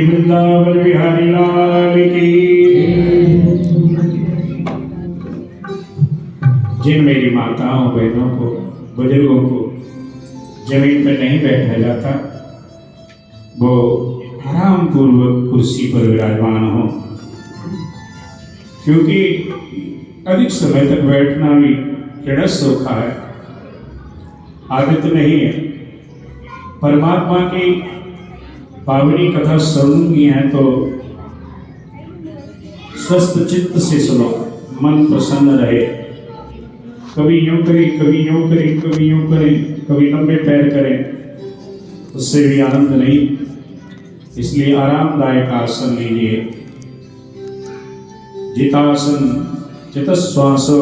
वृंदावन बिहारी लाल की। जिन मेरी माताओं बहनों को बुजुर्गों को जमीन पर नहीं बैठा जाता वो आराम पूर्वक कुर्सी पर विराजमान हो, क्योंकि अधिक समय तक बैठना भी जड़ सोखा है, आदत नहीं है। परमात्मा की पावनी कथा सुननी है तो स्वस्थ चित्त से सुनो, मन प्रसन्न रहे। कभी यूं करें, कभी यूं करें, कभी यूं करें, कभी लंबे पैर करें, उससे भी आनंद नहीं। इसलिए आरामदायक आसन लीजिए। जितासन चितश्वासो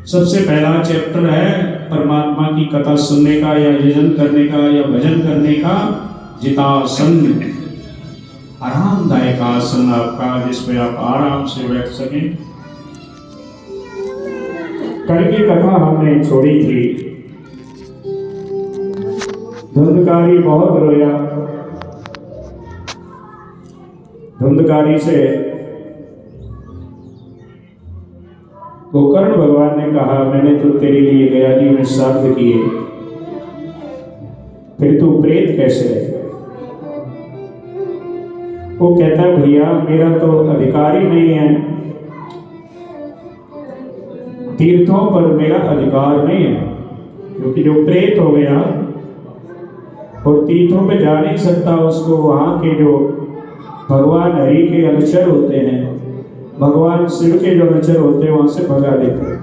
सबसे पहला चैप्टर है परमात्मा की कथा सुनने का या यजन करने का या भजन करने का। जितासन आरामदायक आसन आपका, जिसमें आप आराम से बैठ सकें। कल की कथा हमने छोड़ी थी, धुंधकारी बहुत रोया। धुंधकारी से गोकर्ण भगवान ने कहा, मैंने तो तेरे लिए गयाजी में श्राद्ध किए, फिर तू प्रेत कैसे है? वो कहता है, भैया मेरा तो अधिकार ही नहीं है, तीर्थों पर मेरा अधिकार नहीं है, क्योंकि जो प्रेत हो गया और तीर्थों पे जा नहीं सकता, उसको वहां के जो भगवान हरि के अनुचर होते हैं, भगवान शिव के जो अनुचर होते हैं, वहां से भगा देते हैं।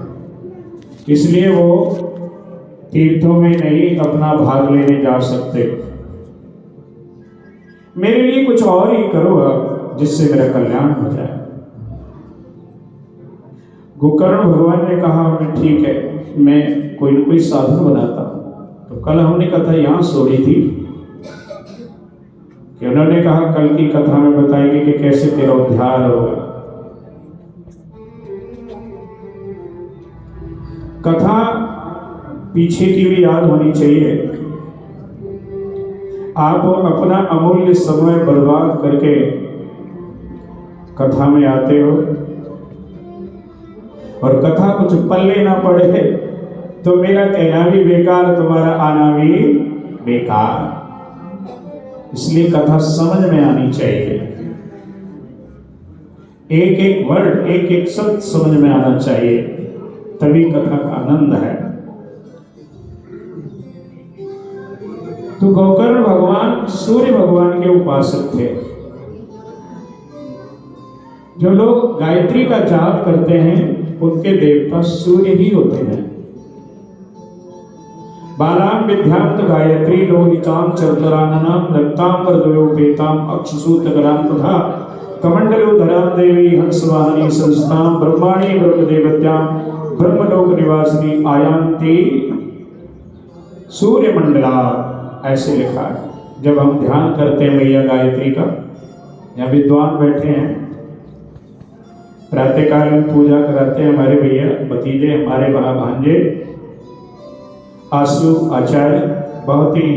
इसलिए वो तीर्थों में नहीं अपना भाग लेने जा सकते। मेरे लिए कुछ और ही करो आप, जिससे मेरा कल्याण हो जाए। गोकर्ण भगवान ने कहा, मैं ठीक है, मैं कोई न कोई साधन बनाता हूं। तो कल हमने कथा यहां छोड़ी थी कि उन्होंने कहा कल की कथा में बताएंगे कि कैसे तेरा उद्धार होगा। कथा पीछे की भी याद होनी चाहिए। आप अपना अमूल्य समय बर्बाद करके कथा में आते हो और कथा कुछ पल्ले ना पड़े तो मेरा कहना भी बेकार, तुम्हारा आना भी बेकार। इसलिए कथा समझ में आनी चाहिए, एक एक वर्ड, एक एक शब्द समझ में आना चाहिए। तभी कथा का आनंद है। तो गोकर्ण भगवान सूर्य भगवान के उपासक थे। जो लोग गायत्री का जाप करते हैं उनके देवता सूर्य ही होते हैं। बालाम विद्याम गायत्री लोहिताम चरतराननाम रक्तांबरद्वयोपेताम अक्षसूत्रकराम तथा कमंडलोधराम देवी हंसवाहनी संस्थाम ब्रह्माणी ब्रह्मदेवत्याम ब्रह्मलोक निवासिनी आयांती सूर्य मंडला, ऐसे लिखा है। जब हम ध्यान करते हैं भैया गायत्री का, यहाँ विद्वान बैठे हैं, प्रातःकालीन पूजा कराते हैं हमारे भैया भतीजे, हमारे भांजे आशु आचार्य, बहुत ही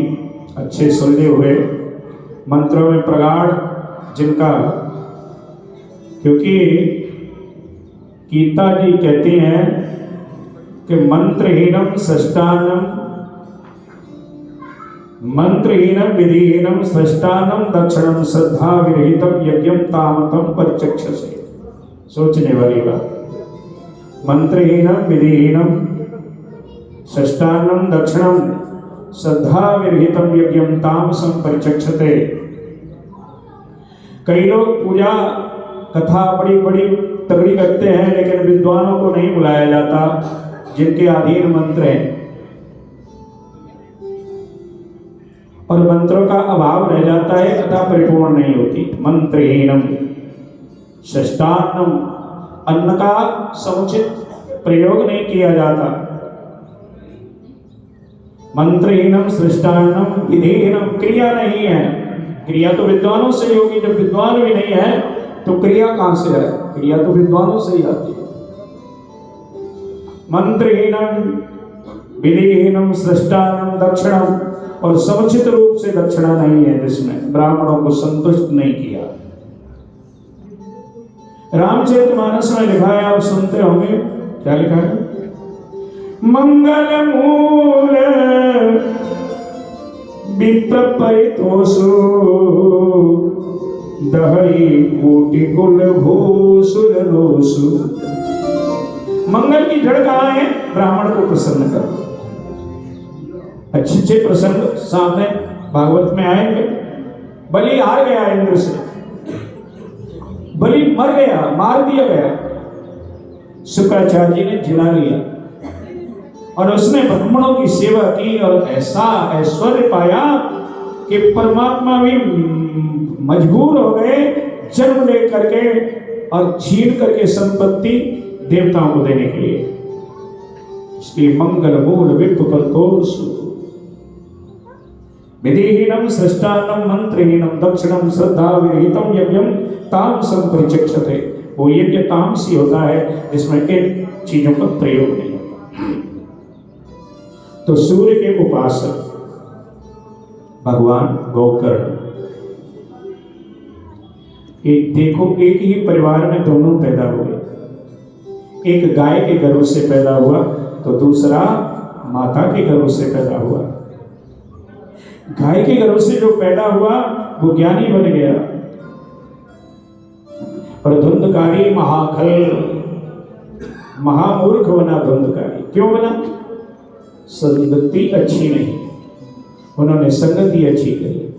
अच्छे सुलझे हुए मंत्रों में प्रगाढ़, जिनका, क्योंकि गीता जी कहती हैं कि मंत्रहीनम सृष्टानम मंत्रहीनम विधिहीनम सृष्टानम दक्षिणम श्रद्धा विरहितम यज्ञम तामतम परिचक्षसे। सोचने वाली बात। मंत्रहीनम विधिहीनम सृष्टानम दक्षिणम श्रद्धा विरहितम यज्ञम तामसम परिचक्षते। कई लोग पूजा कथा बड़ी बड़ी तगड़ी करते हैं, लेकिन विद्वानों को नहीं बुलाया जाता जिनके अधीन मंत्र हैं, और मंत्रों का अभाव रह जाता है, कथा परिपूर्ण नहीं होती। मंत्रहीनम सृष्टान्नम, अन्न का समुचित प्रयोग नहीं किया जाता। मंत्रहीनम सृष्टान्नम विधिहीनम, क्रिया नहीं है। क्रिया तो विद्वानों से होगी, जब विद्वान भी नहीं है तो क्रिया कहां से है? क्रिया तो विद्वानों से ही आती है। मंत्रहीनम विधिहीनम सृष्टानम दक्षिणम, और समुचित रूप से दक्षिणा नहीं है, जिसमें ब्राह्मणों को संतुष्ट नहीं किया। रामचरितमानस में लिखा है, आप सुनते होंगे, क्या लिखा है? मंगल मूल विप्र परितोषु दहई कोटि कुल भूसुर रोसु। मंगल की जड़ कहाँ है? ब्राह्मण को प्रसन्न कर। अच्छे प्रसंग सामने भागवत में आएंगे। बलि हार गया इंद्र से, बलि मर गया, मार दिया गया। शुक्राचार्य जी ने जिला लिया और उसने ब्राह्मणों की सेवा की, और ऐसा ऐश्वर्य पाया कि परमात्मा भी मजबूर हो गए जन्म ले करके और छीन करके संपत्ति देवताओं को देने के लिए। इसलिए मंगल मूल विप्र विधिहीनम सृष्टानम मंत्रहीनम दक्षिणम श्रद्धा विरहितम यज्ञम तामसम परिचक्षते। वो यज्ञ तामसी होता है जिसमें इन चीजों का प्रयोग नहीं होता। तो सूर्य के उपासक भगवान गोकर्ण, एक देखो, एक ही परिवार में दोनों पैदा हुए। एक गाय के गर्भ से पैदा हुआ तो दूसरा माता के गर्भ से पैदा हुआ। गाय के गर्भ से जो पैदा हुआ वो ज्ञानी बन गया, और धुंधकारी महाखल महामूर्ख बना। धुंधकारी क्यों बना? संगति अच्छी नहीं, उन्होंने संगति अच्छी करी,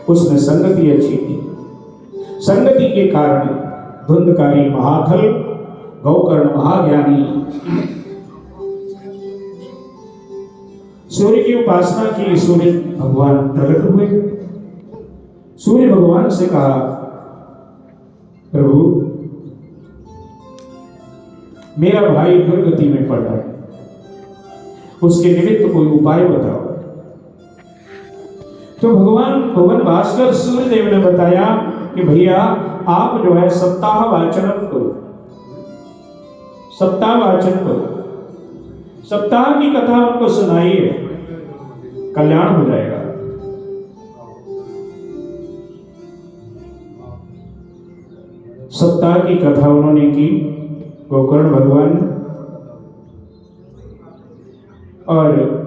उसने संगति अच्छी की। संगति के कारण धुंधकारी महाखल, गोकर्ण महाज्ञानी। सूर्य की उपासना की, सूर्य भगवान प्रकट हुए। सूर्य भगवान से कहा, प्रभु मेरा भाई दुर्गति में पड़ रहा है, उसके निमित्त कोई उपाय बताओ। तो भगवान भुवन भास्कर सूर्य देव ने बताया कि भैया आप जो है सप्ताह वाचन करो, सप्ताह वाचन करो, सप्ताह की कथा उनको सुनाइए, कल्याण हो जाएगा। सप्ताह की कथा उन्होंने की गोकर्ण भगवान, और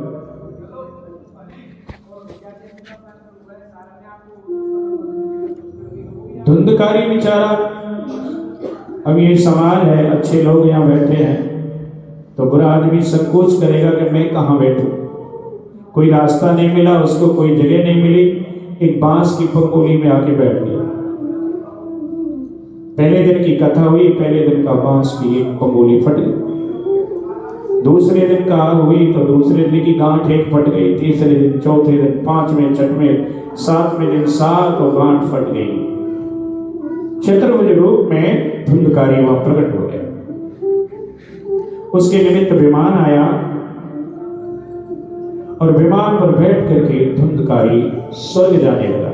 धुंधकारी बेचारा, अब ये समाज है, अच्छे लोग यहाँ बैठे हैं, तो बुरा आदमी संकोच करेगा कि मैं कहाँ बैठूं। कोई रास्ता नहीं मिला उसको, कोई जगह नहीं मिली, एक बांस की पंगोली में आके बैठ गया। पहले दिन की कथा हुई, पहले दिन का बांस की एक पंगोली फट गई। दूसरे दिन का हुई तो दूसरे दिन की गांठ एक फट गई, तीसरे दिन, चौथे दिन, पांचवें, छठवें, सातवें दिन 7 गांठ फट गई। चतुर्भुज रूप में धुंधकारी वहां प्रकट हो गया। उसके निमित्त विमान आया और विमान पर बैठ करके धुंधकारी स्वर्ग जाने लगा।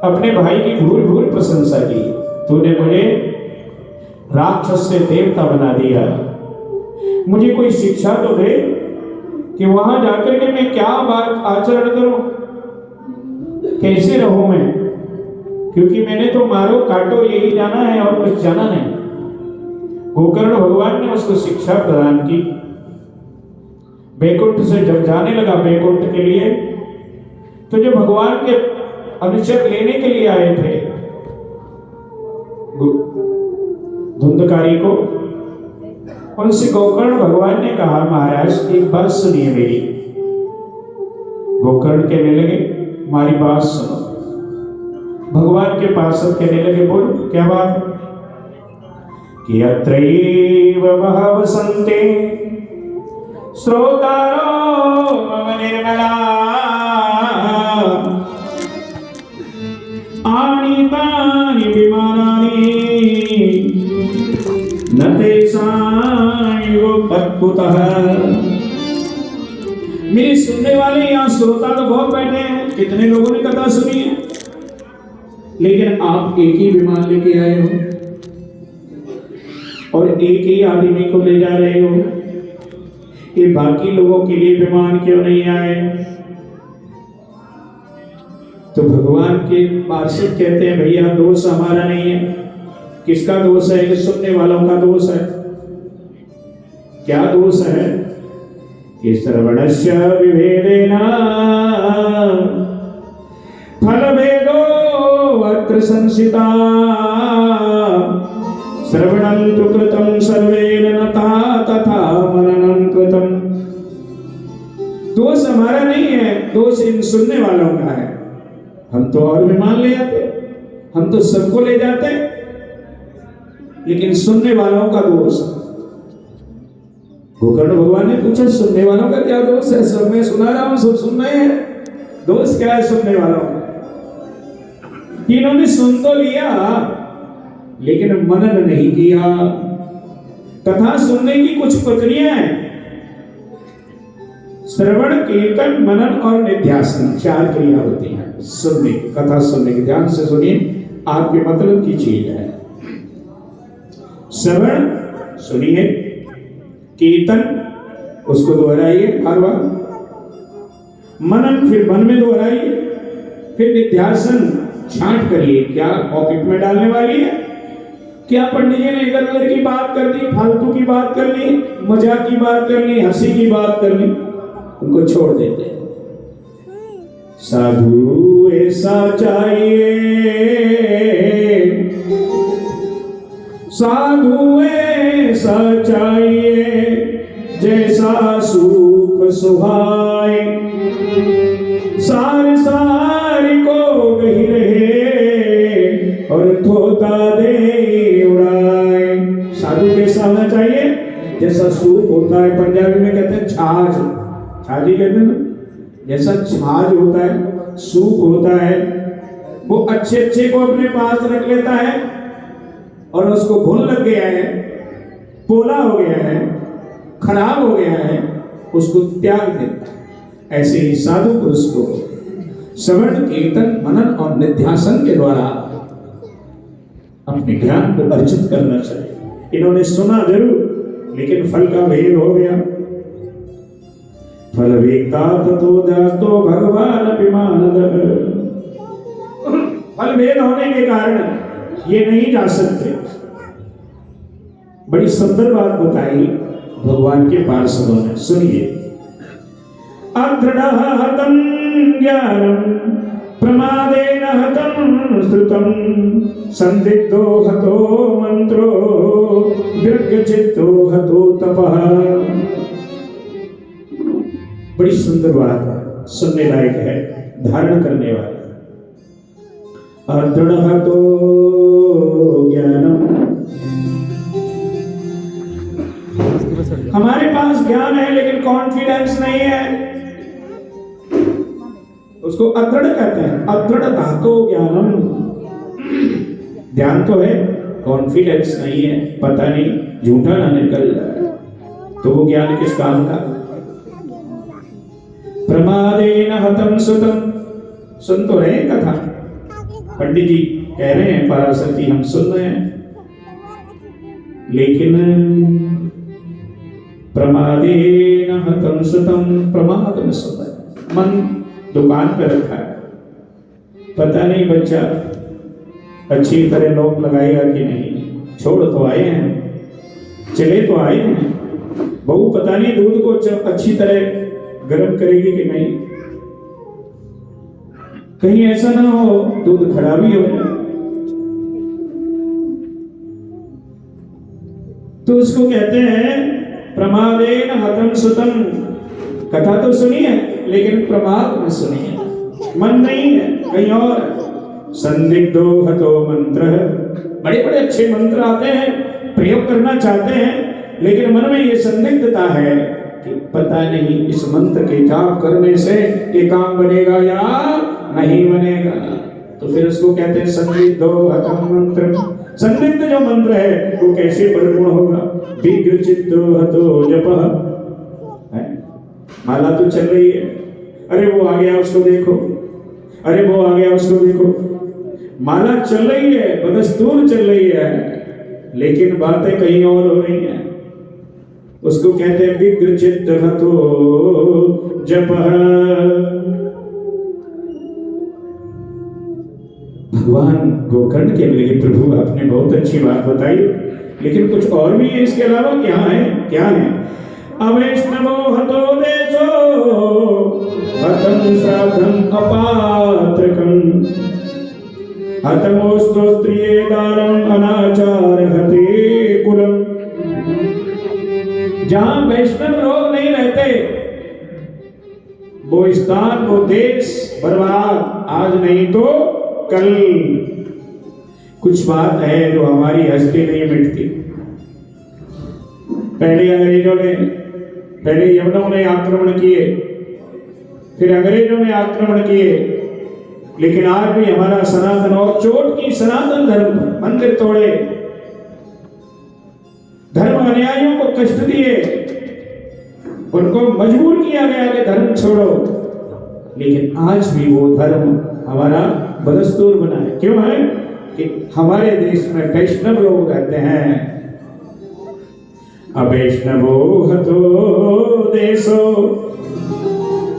अपने भाई की भूल भूल प्रशंसा की, तूने मुझे राक्षस से देवता बना दिया, मुझे कोई शिक्षा तो दे कि वहां जाकर के मैं क्या बात आचरण करूं, कैसे रहूं मैं, क्योंकि मैंने तो मारो काटो यही जाना है और कुछ जाना नहीं। गोकर्ण भगवान ने उसको शिक्षा प्रदान की। बैकुंठ से जब जाने लगा बैकुंठ के लिए, तो जो भगवान के अनुचर लेने के लिए आए थे धुंधकारी को, उनसे गोकर्ण भगवान ने कहा, महाराज एक बात सुनिए मेरी। गोकर्ण कहने लगे, हमारी बात सुनो। भगवान के पास कहने लगे, बोलो क्या बात है? कि अत्रैव बहवः सन्ते श्रोतारो मम निर्मला आनीतानि विमानानि न तेषां योपत्कुतः। मेरे सुनने वाले यहाँ श्रोता तो बहुत बैठे हैं, कितने लोगों ने कथा सुनी है, लेकिन आप एक ही विमान लेके आए हो और एक ही आदमी को ले जा रहे हो। ये बाकी लोगों के लिए विमान क्यों नहीं आए? तो भगवान के पार्षद कहते हैं, भैया दोष हमारा नहीं है। किसका दोष है? सुनने वालों का दोष है। क्या दोष है? कि श्रवणस्य विभेदेन फलभेदो अत्र संसिता श्रवणं तु कृतं सर्वेण न तथा मननं कृतं। दोष हमारा नहीं है, दोष इन सुनने वालों का है। हम तो और विमान ले आते, हम तो सबको ले जाते, लेकिन सुनने वालों का दोष। गोकर्ण भगवान ने पूछा, सुनने वालों का क्या दोष है? सब मैं सुना रहा हूं, सब सुन रहे हैं, दोष क्या है सुनने वालों का? इन्होंने सुन तो लिया लेकिन मनन नहीं किया। कथा सुनने की कुछ प्रक्रिया है, श्रवण, कीर्तन, मनन और निध्यासन, 4 क्रिया होती हैं सुनने, कथा सुनने की। ध्यान से सुनिए, आपके मतलब की चीज है। श्रवण सुनिए, कीर्तन उसको दोहराइए बार बार, मनन फिर मन में दोहराइए, फिर निध्यासन छांट करिए, क्या पॉकेट में डालने वाली है, क्या पंडित जी ने इधर उधर की बात कर दी, फालतू की बात कर ली, मजाक की बात कर ली, हंसी की बात कर ली, उनको छोड़ देते हैं। साधु ऐसा चाहिए, साधु ऐसा चाहिए जैसा सुख सुहाए, सारे सारी को कही रहे और थोता दे उड़ाए। साधु कैसा होना चाहिए? जैसा सूप होता है, पंजाबी में कहते हैं छाछ, छाछी कहते हैं ना, जैसा छाछ होता है, सूप होता है, वो अच्छे अच्छे को अपने पास रख लेता है और उसको घुन लग गया है, पोला हो गया है, खराब हो गया है, उसको त्याग देता है। ऐसे ही साधु पुरुष को श्रवण, कीर्तन, मनन और निध्यासन के द्वारा अपने ज्ञान को अर्जित करना चाहिए। इन्होंने सुना जरूर, लेकिन फल का भेद हो गया। फल वेक्ता ततो दातो भगवान अभिमानदः। फल भेद होने के कारण ये नहीं जा सकते। बड़ी सुंदर बात बताई भगवान के पार्षदों ने, सुनिए। अदृढ़ हतं ज्ञानं प्रमादेन हतं श्रुतं संदिग्धो हतो मंत्रो दीर्घचित्तो हतो तपः। बड़ी सुंदर बात है, सुनने लायक है, धारण करने वाला। अर्दृढ़ हतो ज्ञानम, हमारे पास ज्ञान है लेकिन कॉन्फिडेंस नहीं है, उसको अदृढ़ कहते हैं। अदृढ़ धातो ज्ञानम, ध्यान तो है, कॉन्फिडेंस नहीं है, पता नहीं झूठा ना निकल जाए, तो वो ज्ञान किस काम का। प्रमादेन हतं सुतं, सुन तो रहे कथा, पंडित जी कह रहे हैं, पराशर जी हम सुन रहे हैं, लेकिन प्रमादेन हतं सुतं, प्रमाद में सुन रहे, मन दुकान पे रखा है, पता नहीं बच्चा अच्छी तरह लोग लगाएगा कि नहीं। छोड़ तो आए हैं, चले तो आए हैं, बहू पता नहीं दूध को अच्छी तरह गर्म करेगी कि नहीं, कहीं ऐसा ना हो दूध खराबी हो जाए। तो उसको कहते हैं प्रमादेन हतं सुतं, कथा तो सुनी है लेकिन प्रमाद में सुनी है, मन नहीं है कहीं और। संदिग्धो हतो मंत्र, बड़े बड़े अच्छे मंत्र आते हैं, प्रयोग करना चाहते हैं, लेकिन मन में ये संदिग्धता है कि पता नहीं इस मंत्र के जाप करने से ये काम बनेगा या नहीं बनेगा। तो फिर उसको कहते हैं संदिग्धो हतं मंत्र। संदिग्ध जो मंत्र है वो कैसे परिपूर्ण होगा। विग्रचित्तो हतो जपः, माला तो चल रही है, अरे वो आ गया उसको देखो, अरे वो आ गया उसको देखो, माला चल रही है, बदस्तूर चल रही है, लेकिन बातें कहीं और हो रही हैं। उसको कहते हैं विग्रचित्त हतो जपः। भगवान गोकर्ण के लिए प्रभु आपने बहुत अच्छी बात बताई, लेकिन कुछ और भी है इसके अलावा। क्या है, क्या है। अवैष्णवो हतो देशो हतं साधं अपात्रकं, हतमोस्तो स्त्रिये दारं अनाचार हते कुलम। जहां वैष्णव लोग नहीं रहते वो स्थान, वो देश बर्बाद, आज नहीं तो कल। कुछ बात है जो हमारी हस्ती नहीं मिटती। पहले अंग्रेजों ने, पहले यवनों ने आक्रमण किए, फिर अंग्रेजों ने आक्रमण किए, लेकिन आज भी हमारा सनातन और चोट की सनातन धर्म, मंदिर तोड़े, धर्म अनुयायियों को कष्ट दिए, उनको मजबूर किया गया कि धर्म छोड़ो, लेकिन आज भी वो धर्म हमारा बदस्तूर बना है। क्यों है कि हमारे देश में वैष्णव लोग रहते हैं। अवैष्णवो हतो देशो,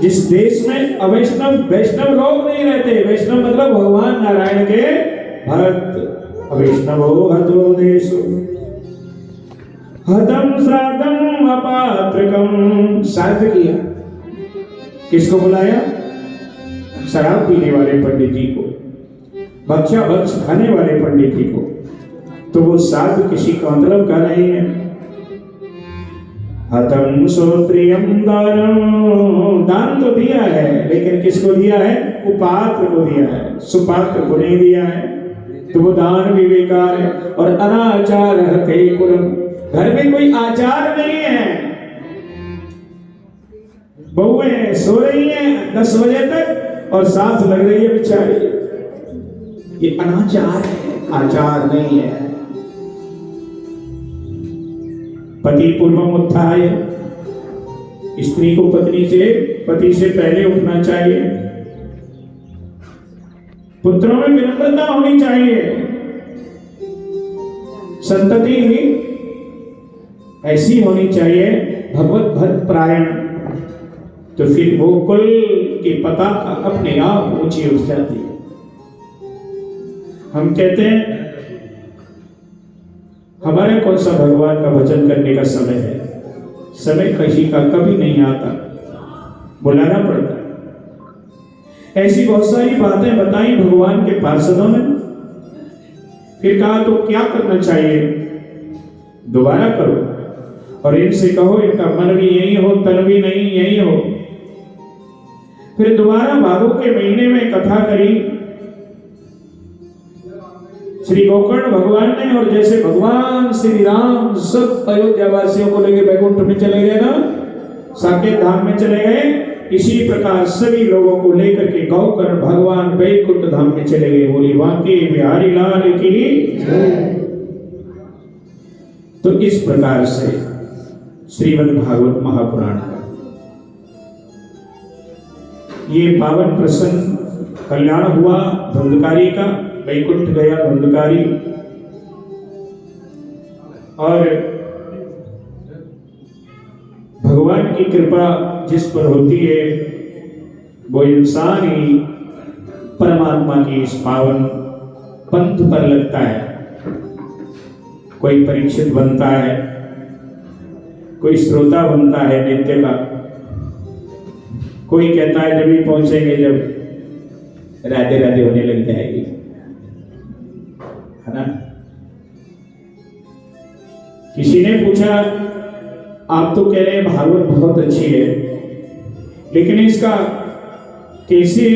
जिस देश में अवैष्णव वैष्णव लोग नहीं रहते, वैष्णव मतलब भगवान नारायण के भक्त। अवैष्णवो हतो देशो हतं श्राद्धं अपात्रकं, श्राद्ध किया, किसको बुलाया। शराब पीने वाले पंडित जी को, भक्षा भक्ष खाने वाले पंडित जी को। तो वो श्राद्ध किसी का मतलब का नहीं है। हतं श्रोत्रियं दानम, दान तो दिया है, लेकिन किसको दिया है, कुपात्र को दिया है, सुपात्र को नहीं दिया है, तो वो दान भी बेकार है। और अनाचार हते कुलम, घर में कोई आचार नहीं है, बहुएं सो रही हैं 10 बजे तक और साथ लग रही है बेचारी, ये अनाचार है, आचार नहीं है। पति पूर्वम उत्थाय, स्त्री को पति से पहले उठना चाहिए। पुत्रों में विनम्रता होनी चाहिए, संतति ही ऐसी होनी चाहिए भगवत भक्त परायण, तो फिर वो कुल की पताका अपने आप ऊंची उठ जाती है। हम कहते हैं हमारे कौन सा भगवान का भजन करने का समय है, समय किसी का कभी नहीं आता, बुलाना पड़ता है। ऐसी बहुत सारी बातें बताई भगवान के पार्षदों ने। फिर कहा तो क्या करना चाहिए, दोबारा करो और इनसे कहो इनका मन भी यही हो, तन भी नहीं यही हो। फिर दोबारा भादों के महीने में कथा करी श्री गोकर्ण भगवान ने। और जैसे भगवान श्री राम सब अयोध्या वासियों को लेकर बैकुंठ में चले गए ना, साकेत धाम में चले गए, इसी प्रकार सभी लोगों को लेकर के गोकर्ण भगवान बैकुंठ धाम में चले गए। बोली वांके बिहारी लाल की जय। तो इस प्रकार से श्रीमद् भागवत महापुराण का ये पावन प्रसंग कल्याण हुआ धुंधकारी का। वैकुंठ गया धुंधकारी, और भगवान की कृपा जिस पर होती है वो इंसान ही परमात्मा की इस पावन पंथ पर लगता है। कोई परीक्षित बनता है, कोई श्रोता बनता है नित्य का, कोई कहता है जब भी पहुंचेंगे जब राधे राधे होने लग जाएगी, है ना। किसी ने पूछा आप तो कह रहे हैं भागवत बहुत अच्छी है, लेकिन इसका कैसे,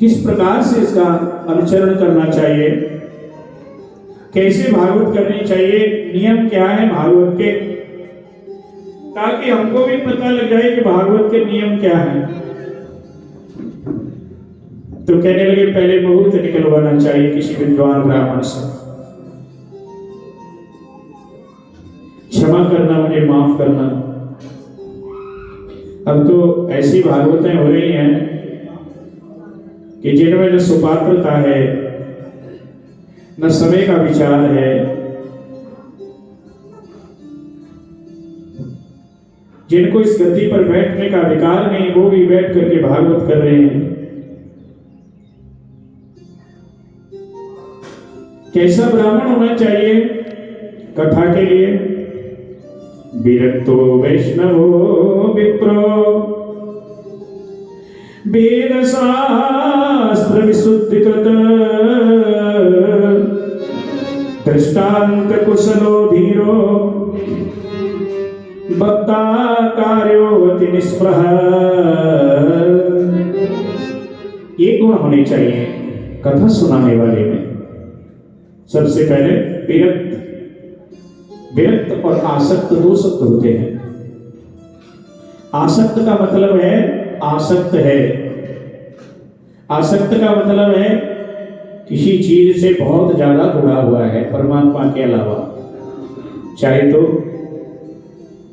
किस प्रकार से इसका अनुसरण करना चाहिए, कैसे भागवत करनी चाहिए, नियम क्या है भागवत के, ताकि हमको भी पता लग जाए कि भागवत के नियम क्या है। तो कहने लगे पहले मुहूर्त निकलवाना चाहिए किसी विद्वान ब्राह्मण से। क्षमा करना, मुझे माफ करना। अब तो ऐसी भागवतें हो रही हैं कि जिनमें न सुपात्रता है, न समय का विचार है, जिनको इस गद्दी पर बैठने का अधिकार नहीं, वो भी बैठ करके भागवत कर रहे हैं। कैसा ब्राह्मण होना चाहिए कथा के लिए? विरक्तो वैष्णवो विप्रो वेद शास्त्र विशुद्धिकृत दृष्टांत कुशलो धीरो वक्ता कार्योवति निष्प्रह। ये गुण होने चाहिए कथा सुनाने वाले में। सबसे पहले विरक्त, विरक्त और आसक्त दो शब्द होते हैं। आसक्त का मतलब है आसक्त है, आसक्त का मतलब है किसी चीज से बहुत ज्यादा जुड़ा हुआ है परमात्मा के अलावा, चाहे तो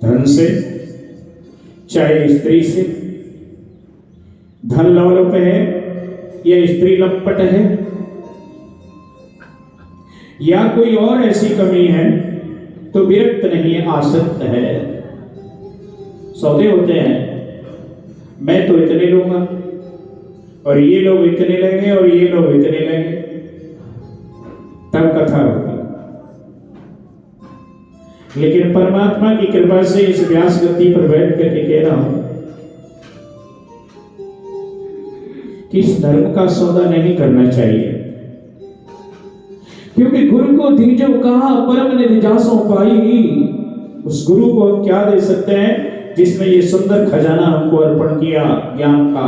धन से, चाहे स्त्री से। धन लवलप है या स्त्री लपट है या कोई और ऐसी कमी है, तो विरक्त नहीं है, आसक्त है। सौदे होते हैं, मैं तो इतने लूंगा और ये लोग इतने लेंगे और ये लोग इतने लेंगे, तब कथा होगी। लेकिन परमात्मा की कृपा से इस व्यास गति पर बैठ करके कह रहा हूं कि इस धर्म का सौदा नहीं करना चाहिए, क्योंकि गुरु को दीजो कहा परम निधि जासों पाई। उस गुरु को हम क्या दे सकते हैं जिसने ये सुंदर खजाना हमको अर्पण किया ज्ञान का।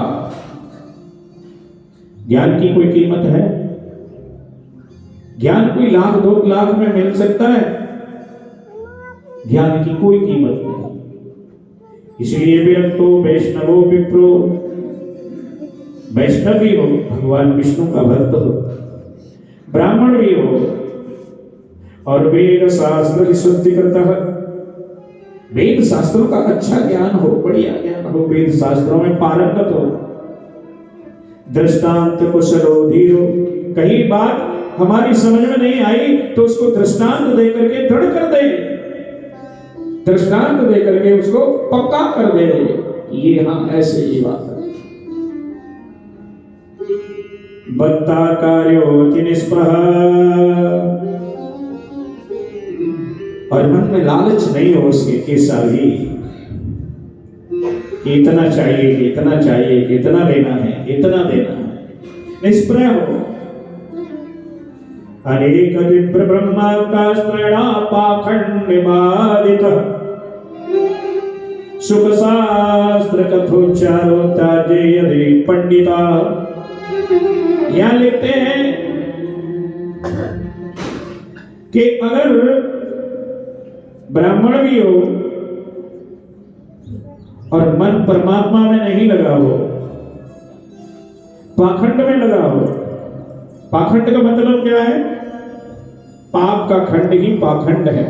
ज्ञान की कोई कीमत है? ज्ञान कोई लाख 2 लाख में मिल सकता है? ज्ञान की कोई कीमत नहीं। इसलिए विरक्तो वैष्णवो विप्रो, वैष्णव भी हो, भगवान विष्णु का भक्त हो, ब्राह्मण भी हो, और वेद शास्त्र विशुद्धिकृत, वेद शास्त्रों का अच्छा ज्ञान हो, बढ़िया ज्ञान हो, वेद शास्त्रों में पारंगत हो, दृष्टांत कुशलो धीरो। कहीं बात हमारी समझ में नहीं आई तो उसको दृष्टांत दे करके दृढ़ कर दे, दृष्टांत दे करके उसको पक्का कर दे। ये हाँ ऐसे ही बात है। बत्ता कार्योति निष्प्रह, और मन में लालच नहीं हो उसके कैसा भी। कि इतना चाहिए, कि इतना चाहिए, कि इतना लेना है, इतना देना है। निष्प्रय हो। अनेक दिव्य ब्रह्मास्त्रेण पाखंडमादितः सुख शास्त्र कथोच्चारो त्याजे यदि पंडिता। यहां लिखते हैं कि अगर ब्राह्मण भी हो और मन परमात्मा में नहीं लगा हो, पाखंड में लगा हो। पाखंड का मतलब क्या है? पाप का खंड ही पाखंड है।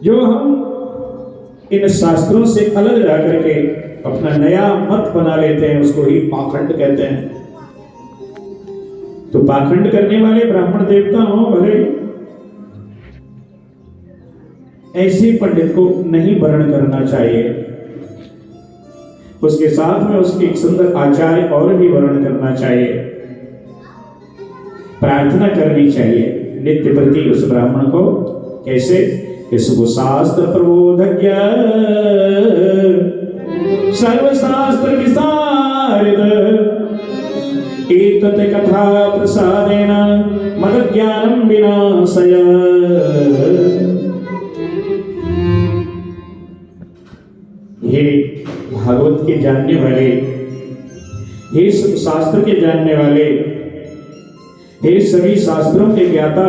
जो हम इन शास्त्रों से अलग जाकर के अपना नया मत बना लेते हैं, उसको ही पाखंड कहते हैं। तो पाखंड करने वाले ब्राह्मण देवता हो भले, ऐसे पंडित को नहीं वर्ण करना चाहिए। उसके साथ में उसके एक सुंदर आचार्य और भी वर्ण करना चाहिए, प्रार्थना करनी चाहिए नित्य प्रति उस ब्राह्मण को। कैसे? कि शुभ शास्त्र प्रबोधज्ञ सर्वशास्त्र विशारद एतत् कथा प्रसादेन मद ज्ञानम विनाशय। हे भागवत के जानने वाले, हे सब शास्त्र के जानने वाले, हे सभी शास्त्रों के ज्ञाता,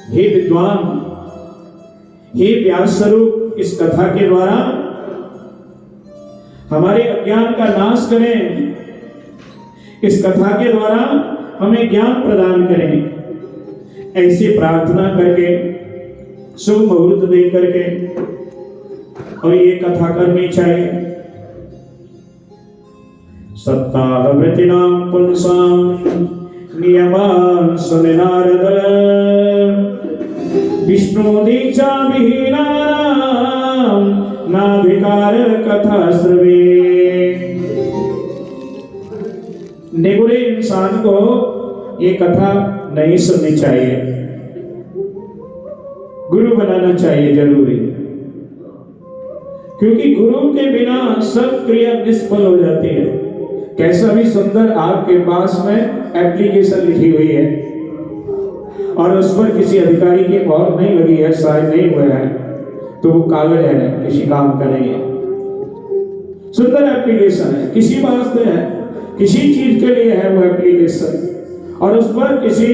हे विद्वान, हे व्यास स्वरूप, इस कथा के द्वारा हमारे अज्ञान का नाश करें। इस कथा के द्वारा हमें ज्ञान प्रदान करें। ऐसी प्रार्थना करके, शुभ मुहूर्त दे करके और ये कथा करनी चाहिए। सप्ताहवृत्तिनां पुंसां नियमान् सुनि नारद विष्णु दीक्षा विहीनानां नाधिकार कथा श्रवे। निगुरे इंसान को ये कथा नहीं सुननी चाहिए, गुरु बनाना चाहिए जरूरी। क्योंकि गुरु के बिना सब क्रिया निष्फल हो जाती है। कैसा भी सुंदर आपके पास में एप्लीकेशन लिखी हुई है और उस पर किसी अधिकारी की मोहर नहीं लगी है, साइन नहीं हुआ है, तो वो कागज है, किसी काम का नहीं है। सुंदर एप्लीकेशन है, किसी वास्ते है, किसी चीज के लिए है वो एप्लीकेशन, और उस पर किसी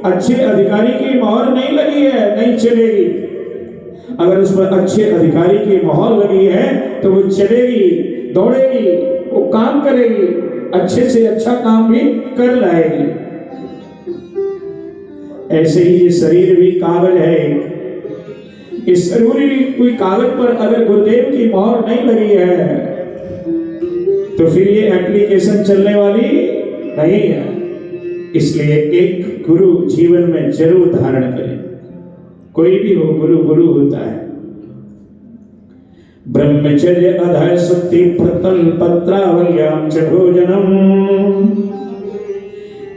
अच्छे अधिकारी की मोहर नहीं लगी है, नहीं चलेगी। अगर उस पर अच्छे अधिकारी की मोहर लगी है तो वो चलेगी, दौड़ेगी, वो काम करेगी, अच्छे से अच्छा काम भी कर लाएगी। ऐसे ही ये शरीर भी कागज है। इस शरीर कोई कागज पर अगर गुरुदेव की मोहर नहीं लगी है तो फिर ये एप्लीकेशन चलने वाली नहीं है। इसलिए एक गुरु जीवन में जरूर धारण करें। कोई भी हो, गुरु गुरु होता है। ब्रह्मचर्य अधय सुक्ति प्रतल पत्रावल्याम च भोजनम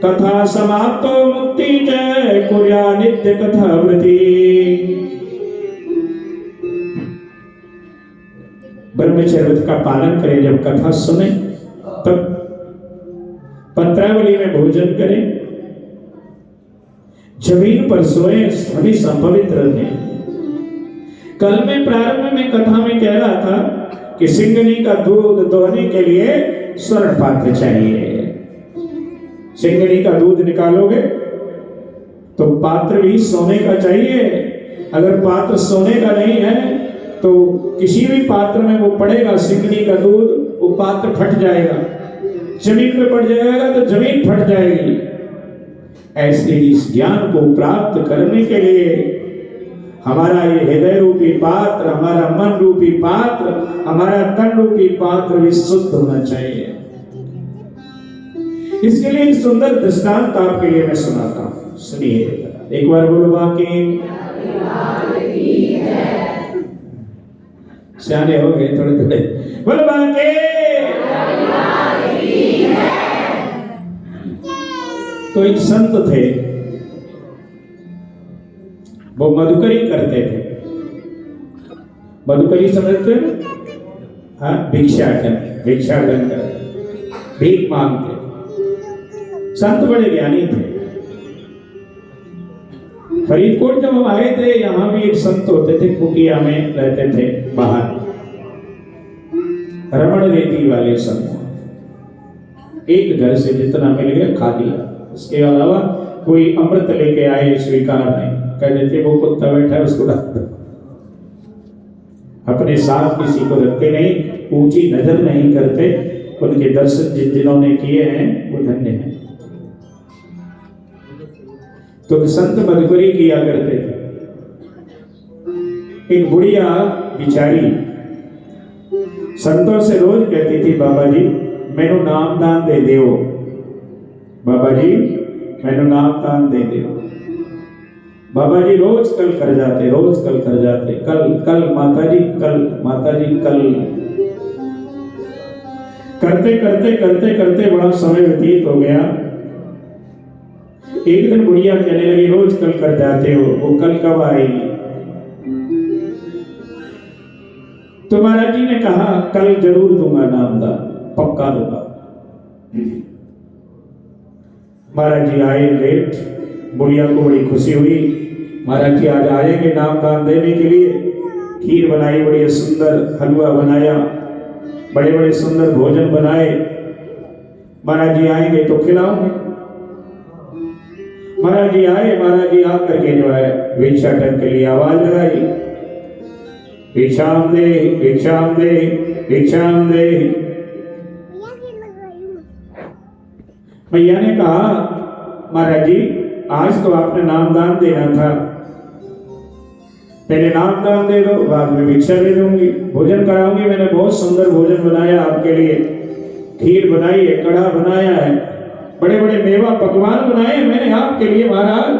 कथा समाप्तो मुक्ति च कुर्या नित्य कथा वृत्ति। ब्रह्मचर्य का पालन करें। जब कथा सुने तब पत्रावली में भोजन करें, जमीन पर सोए, हमेशा पवित्र रहें। कल में प्रारंभ में कथा में कह रहा था कि सिंगनी का दूध दोहने के लिए स्वर्ण पात्र चाहिए। सिंगनी का दूध निकालोगे तो पात्र भी सोने का चाहिए। अगर पात्र सोने का नहीं है तो किसी भी पात्र में वो पड़ेगा सिंगनी का दूध, वो पात्र फट जाएगा। जमीन में पड़ जाएगा तो जमीन फट जाएगी। ऐसे ही इस ज्ञान को प्राप्त करने के लिए हमारा ये हृदय रूपी पात्र, हमारा मन रूपी पात्र, हमारा तन रूपी पात्र भी शुद्ध होना चाहिए। इसके लिए एक सुंदर दृष्टांत आपके लिए मैं सुनाता हूं, सुनिए एक बार। बोलो बाकी सियाने हो गए थोड़े थोड़े। बोलो बाकी। तो एक संत थे, वो मधुकरी करते थे। मधुकरी समझते हो? हाँ, भिक्षाटन, भिक्षाटन करते, भीख मांगते। संत बड़े ज्ञानी थे। फरीदकोट जब हम आए थे, यहाँ भी एक संत होते थे, कुटिया में रहते थे बाहर, रमण रेती वाले संत। एक घर से जितना मिल गया खा लिया, उसके अलावा कोई अमृत लेके आए स्वीकार नहीं। कह देते वो कुत्ता बैठा है उसको डाल दो। अपने साथ किसी को रखते नहीं, ऊंची नजर नहीं करते। उनके दर्शन जिन्होंने किए हैं वो धन्य हैं। तो संत मधुकरी किया करते थे। एक बुढ़िया बिचारी संतों से रोज कहती थी, बाबा जी मैनू नाम दान दे दियो, बाबा जी मैनू नाम दान दे दियो। बाबा जी रोज कल कर जाते, रोज कल कर जाते, कल कल माता जी, कल माता जी, कल करते करते करते करते बड़ा समय व्यतीत हो गया। एक दिन बुढ़िया कहने लगी, रोज कल कर जाते हो, वो कल कब आएगी? तो महाराज जी ने कहा, कल जरूर दूंगा नामदान, पक्का दूंगा। महाराज जी आए लेट, बुढ़िया को बड़ी खुशी हुई। महाराज जी आज आएंगे नामदान देने के लिए। खीर बनाई, बड़ी सुंदर हलवा बनाया, बड़े बड़े सुंदर भोजन बनाए। महाराज जी आएंगे तो खिलाऊंगे। महाराज जी आए, महाराज जी आकर के जो है भिक्षाटन के लिए आवाज लगाई, भिक्षाम दे, भिक्षाम दे, भिक्षाम दे। भैया ने कहा, महाराज जी आज तो आपने नामदान देना था, पहले नामदान दे दो, बाद में भिक्षा दे दूंगी, भोजन कराऊंगी। मैंने बहुत सुंदर भोजन बनाया आपके लिए, खीर बनाई है, कढ़ा बनाया है, बड़े बड़े मेवा पकवान बनाए मैंने आपके लिए महाराज।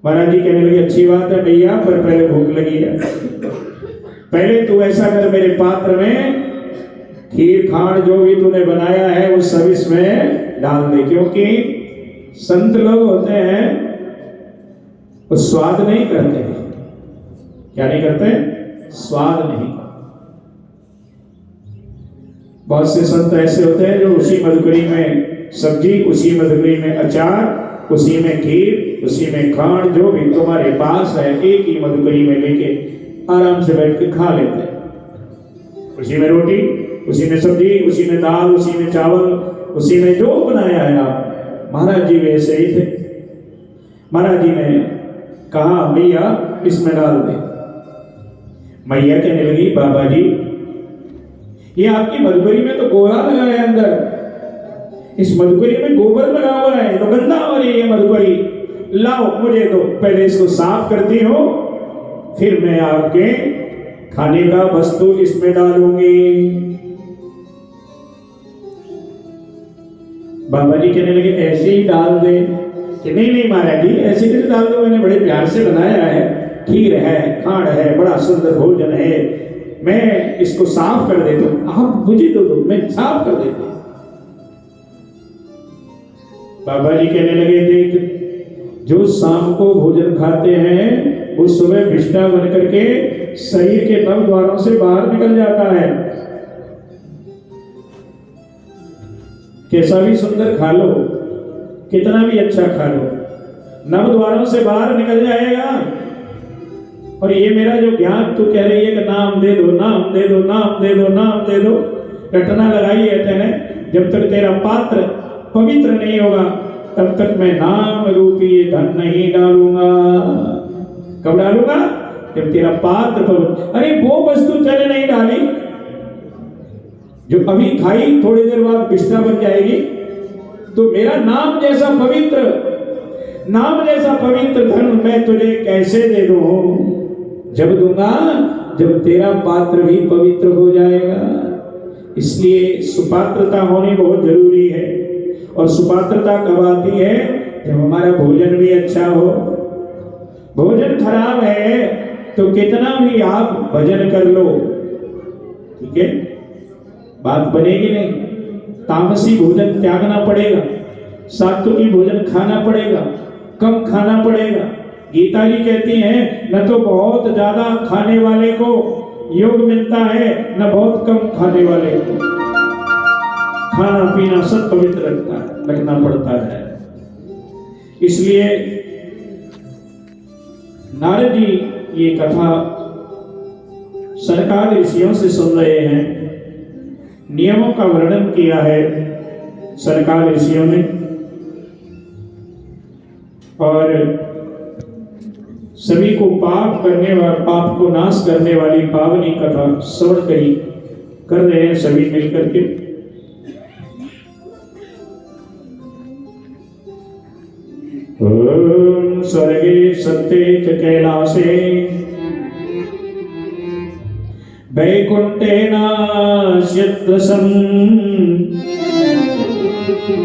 महाराज जी कहने लगे, अच्छी बात है भैया, पर पहले भूख लगी है। पहले तू ऐसा कर, मेरे पात्र में खीर खांड जो भी तूने बनाया है वो सब इसमें डाल दे। क्योंकि संत लोग होते हैं वो स्वाद नहीं करते। क्या नहीं करते? स्वाद नहीं। बहुत से संत ऐसे होते हैं जो उसी मधुकरी में सब्जी, उसी मधुकरी में अचार, उसी में खीर, उसी में खांड, जो भी तुम्हारे पास है एक ही मधुकरी में लेके आराम से बैठ के खा लेते हैं। उसी में रोटी, उसी में सब्जी, उसी में दाल, उसी में चावल, उसी में जो बनाया है आप। महाराज जी वैसे ही थे। महाराज जी ने कहा, भैया इसमें डाल दे। मैया कहने लगी, बाबा जी ये आपकी मधुकरी में तो गोला लगा है अंदर, इस मधुकरी में गोबर लगा हुआ है, तो गंदा हो रही है ये मधुकरी, लाओ मुझे दो, पहले इसको साफ करती हो, फिर मैं आपके खाने का वस्तु इसमें डालूंगी। बाबा जी कहने लगे, ऐसे ही डाल दे। कि नहीं नहीं महाराज जी ऐसे कैसे डाल दो, मैंने बड़े प्यार से बनाया है, खीर है, खांड है, बड़ा सुंदर भोजन है, मैं इसको साफ कर देता हूं, आप मुझे दो, मैं साफ कर देता हूं। बाबा जी कहने लगे, देख जो शाम को भोजन खाते हैं वो सुबह विष्ठा बन करके शरीर के नव द्वारों से बाहर निकल जाता है। कैसा भी सुंदर खा लो, कितना भी अच्छा खा लो, नव द्वारों से बाहर निकल जाएगा। और ये मेरा जो ज्ञान तू कह रही है कि नाम दे दो, नाम दे दो, नाम दे दो, नाम दे दो, रटना लगाई है तेने। जब तक तेरा पात्र पवित्र नहीं होगा तब तक मैं नाम रूपी धन नहीं डालूंगा। कब डालूंगा? जब तेरा पात्र पवित्र। अरे वो वस्तु तेने नहीं डाली जो अभी खाई, थोड़ी देर बाद विष्ठा बन जाएगी। तो मेरा नाम जैसा पवित्र, नाम जैसा पवित्र धन मैं तुझे कैसे दे दूं? जब दूंगा जब तेरा पात्र भी पवित्र हो जाएगा। इसलिए सुपात्रता होनी बहुत जरूरी है। और सुपात्रता कब आती है? जब हमारा भोजन भी अच्छा हो। भोजन खराब है तो कितना भी आप भजन कर लो, ठीक है, बात बनेगी नहीं। तामसी भोजन त्यागना पड़ेगा, सात्विकी भोजन खाना पड़ेगा, कम खाना पड़ेगा, गीता जी कहती हैं न तो बहुत ज्यादा खाने वाले को योग मिलता है, न बहुत कम खाने वाले को। खाना पीना सब पवित्र रखना पड़ता है। इसलिए नारद जी ये कथा सरकार ऋषियों से सुन रहे हैं। नियमों का वर्णन किया है सरकार ऋषियों ने, और सभी को पाप को नाश करने वाली पावनी कथा श्रवण कर रहे हैं सभी मिलकर के। ओम स्वर्गे सत्ये च कैलासे वैकुंठे नास्यद्रसम्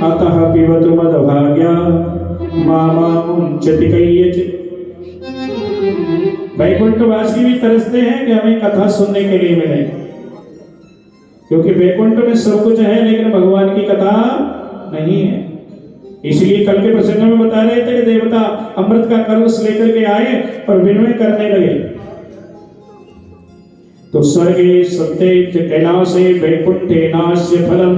अतः पिबतु मदभाग्या मामुञ्चति कैयचित्। वैकुंठवासी भी तरसते हैं कि हमें कथा सुनने के लिए मिले, क्योंकि वैकुंठ में सब कुछ है लेकिन भगवान की कथा नहीं है। इसलिए कल के प्रसंग में बता रहे थे कि देवता अमृत का कलश लेकर के आए और विनिमय करने लगे। तो स्वर्गे सत्ये च कैलासे वैकुंठे नास्य फलम।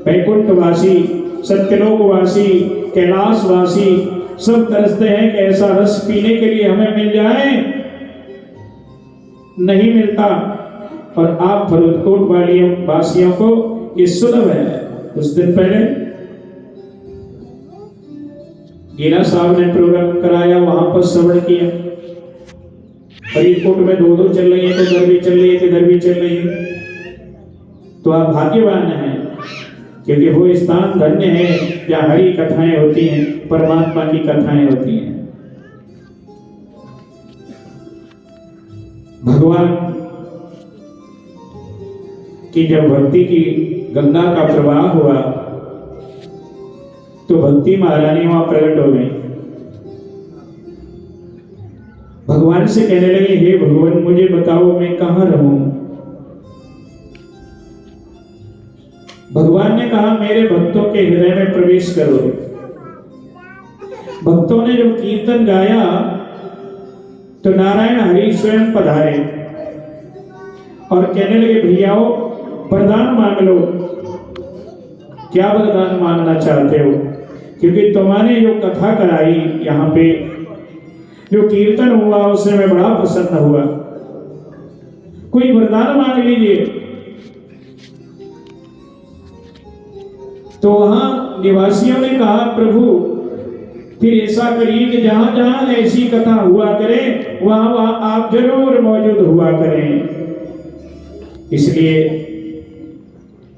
वैकुंठवासी, सत्यलोकवासी, कैलाशवासी सब तरसते हैं कि ऐसा रस पीने के लिए हमें मिल जाए, नहीं मिलता। और आप फरीदकोट वासियों को ये सुलभ है। कुछ दिन पहले गीला साहब ने प्रोग्राम कराया, वहां पर श्रवण किया। फरीदकोट में दो चल रही है, तो इधर भी चल रही है, इधर भी चल रही है। तो आप भाग्यवान हैं, क्योंकि वो स्थान धन्य है जहाँ हरि कथाएं होती हैं, परमात्मा की कथाएं होती हैं। भगवान की जब भक्ति की गंगा का प्रवाह हुआ तो भक्ति महारानी वहां प्रकट हो गई। भगवान से कहने लगे, हे भगवान मुझे बताओ मैं कहां रहूं। भगवान ने कहा, मेरे भक्तों के हृदय में प्रवेश करो। भक्तों ने जब कीर्तन गाया तो नारायण हरि स्वयं पधारे और कहने लगे, भैयाओ वरदान मांग लो। क्या वरदान मांगना चाहते हो? क्योंकि तुम्हारे जो कथा कराई यहाँ पे, जो कीर्तन हुआ, उससे मैं बड़ा प्रसन्न हुआ। कोई वरदान मांग लीजिए। तो वहां निवासियों ने कहा, प्रभु फिर ऐसा करिए कि जहां जहां ऐसी कथा हुआ करे वहां वहां आप जरूर मौजूद हुआ करें। इसलिए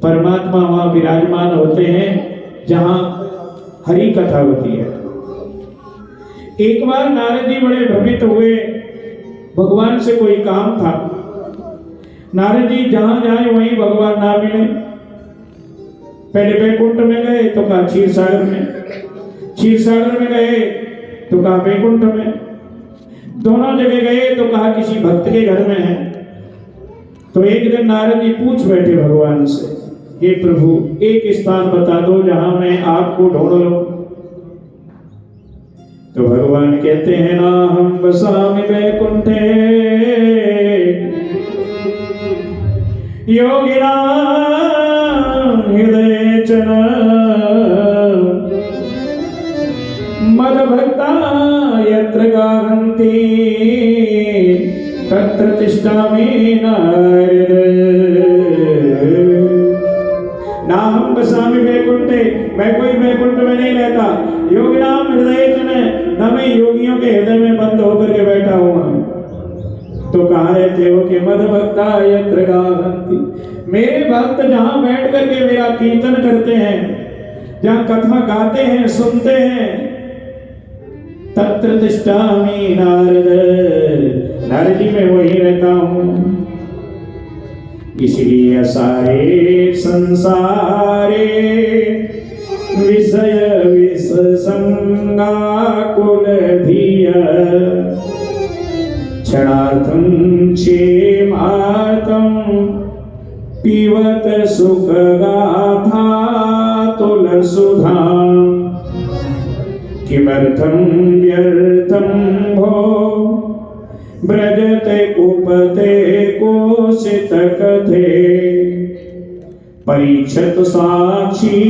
परमात्मा वहां विराजमान होते हैं जहां हरि कथा होती है। एक बार नारद जी बड़े भ्रमित हुए, भगवान से कोई काम था। नारद जी जहां जाए वहीं भगवान ना मिले। पहले वैकुंठ में गए तो कहा क्षीर सागर में, क्षीर सागर में गए तो कहा वैकुंठ में, दोनों जगह गए तो कहा किसी भक्त के घर में है। तो एक दिन नारद जी पूछ बैठे भगवान से, हे प्रभु एक स्थान बता दो जहां मैं आपको ढूंढ लूं। तो भगवान कहते हैं, ना हम बसामि वैकुंठे योगिना हृदय चन मदभक्ता यत्र गावन्ति तत्र तिष्ठामि नारद। ना हम बसामि वैकुंठे, मैं कोई वैकुंठ में नहीं रहता। योगिनाम हृदय चन, न मैं योगियों के हृदय में बंद होकर के बैठा हुआ। तो कहाँ रहते हो कि मदभक्ता यत्र गावन्ति, मेरे भक्त जहां बैठ करके मेरा कीर्तन करते हैं, जहां कथा गाते हैं, सुनते हैं, तत्र तिष्ठामि नारद, नारद जी मैं वही रहता हूं। इसलिए सारे संसारे विषय विष संगा कुल धिय क्षणार्थं क्षेमार्थं पीवत सुख गाथा तुलसुधाम। किमर्थं व्यर्थं भो व्रजते उपते कोशित कथे परीक्षत साक्षी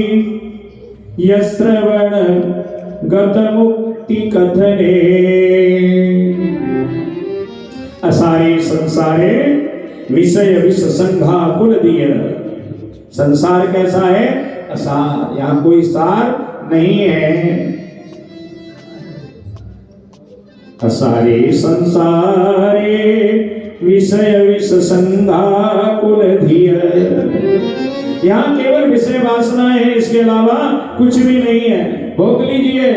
यश्रवण गत मुक्ति कथने। असारे संसारे विषय विष संघा कुल दिय। संसार कैसा है? असार, यहाँ कोई सार नहीं है। असारे संसारे विषय विष संघा कुल धिय। यहाँ केवल विषय वासना है, इसके अलावा कुछ भी नहीं है। भोग लीजिए,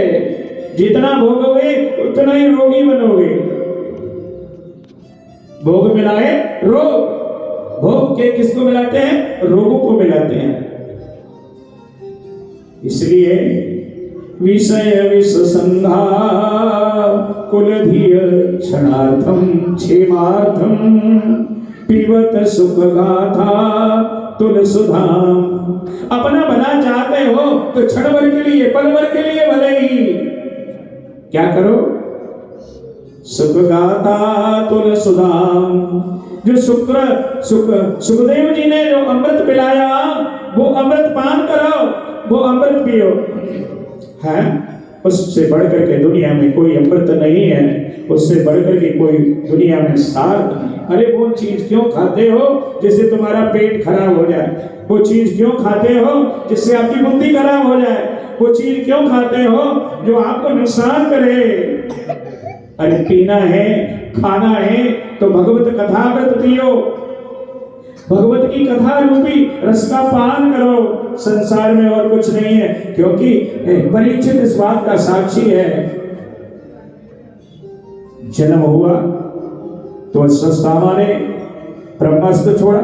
जितना भोगोगे उतना ही रोगी बनोगे। भोग मिलाए रोग, भोग के किसको मिलाते हैं? रोगों को मिलाते हैं। इसलिए विषय विष संघा कुलधिय क्षणार्थम क्षेमार्थम पिबत सुख गाथा तुल सुधाम। अपना भला चाहते हो तो क्षण भर के लिए, पल भर के लिए भले ही क्या करो? सुख गाथा तुल सुधाम। जो सुखदेव जी ने जो अमृत पिलाया, वो अमृत पान करो, वो अमृत पियो। है उससे बढ़कर के दुनिया में कोई अमृत नहीं है, उससे बढ़कर के कोई दुनिया में सार नहीं। अरे वो चीज क्यों खाते हो जिससे तुम्हारा पेट खराब हो जाए? वो चीज क्यों खाते हो जिससे आपकी बुद्धि खराब हो जाए? वो चीज क्यों खाते हो जो आपको नुकसान करे? अरे पीना है, खाना है तो भगवत कथा अमृत पियो, भगवत की कथा रूपी रस का पान करो। संसार में और कुछ नहीं है, क्योंकि परीक्षित इस बात का साक्षी है। जन्म हुआ तो अश्वत्थामा ने ब्रह्मास्त्र छोड़ा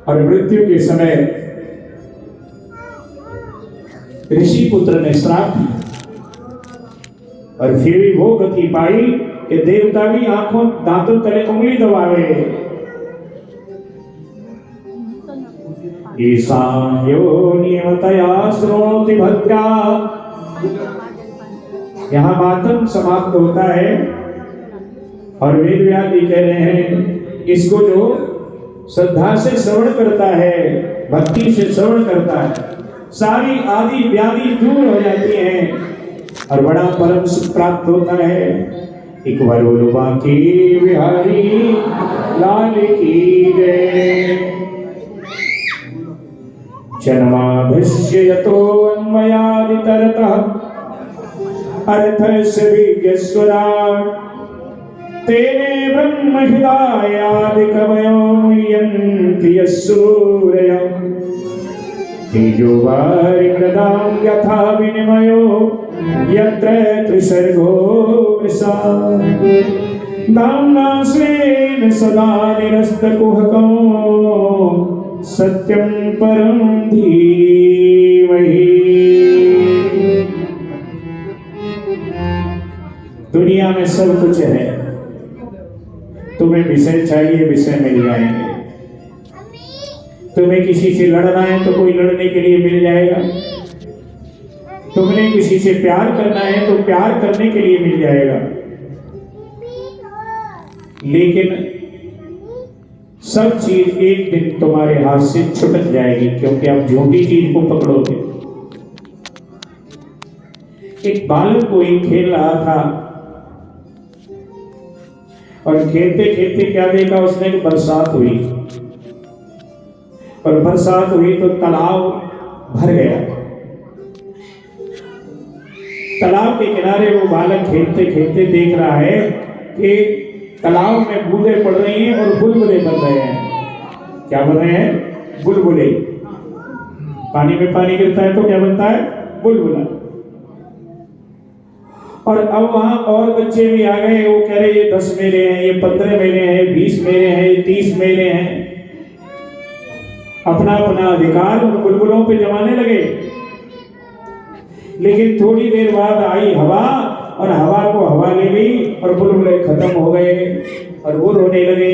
और मृत्यु के समय ऋषि पुत्र ने श्राप दिया, और फिर भी वो गति पाई कि देवता भी आंखों दांतों तले उंगली दबावे। ईशान यो नियमतया श्रोति भक्त्या। यहाँ मातम समाप्त होता है और वेद व्यास कह रहे हैं, इसको जो श्रद्धा से श्रवण करता है, भक्ति से श्रवण करता है, सारी आदि व्याधि दूर हो जाती हैं और बड़ा परम सुख प्राप्त होता है। एक बार बोलो बांके बिहारी लाल की जय। जन्माभ्यस्य यतो अन्वयादितरतः अर्थस्य विज्ञस्वराट् तेने ब्रह्म हृदयादि कवयो मुह्यन्ति यस्सूरयः तेजो वारिमृदां यथा विनिमयो यत्र त्रिसर्गो मृषा दाम्ना स्वेन सदा निरस्तकुहकं सत्यं परं धीमहि। दुनिया में सब कुछ है, तुम्हें विषय चाहिए, विषय मिल जाएंगे। तुम्हें किसी से लड़ना है तो कोई लड़ने के लिए मिल जाएगा। तुमने किसी से प्यार करना है तो प्यार करने के लिए मिल जाएगा। लेकिन सब चीज एक दिन तुम्हारे हाथ से छुटक जाएगी, क्योंकि आप झूठी चीज को पकड़ोगे। एक बालक कोई खेल रहा था और खेलते खेलते क्या देखा उसने कि बरसात हुई, और बरसात हुई तो तालाब भर गया। तालाब के किनारे वो बालक खेलते खेलते देख रहा है कि तालाब में बूंदे पड़ रही हैं और बुलबुले बन रहे हैं। क्या बन रहे हैं? बुलबुले। पानी में पानी गिरता है तो क्या बनता है? बुलबुला। और अब वहां और बच्चे भी आ गए, वो कह रहे ये 10 मेरे हैं, ये 15 मेरे हैं, 20 मेरे हैं, ये 30 मेरे हैं। अपना अपना अधिकार उन बुलबुलों पे जमाने लगे। लेकिन थोड़ी देर बाद आई हवा, और हवा को हवा ले गई और बुलबुले खत्म हो गए और वो रोने लगे।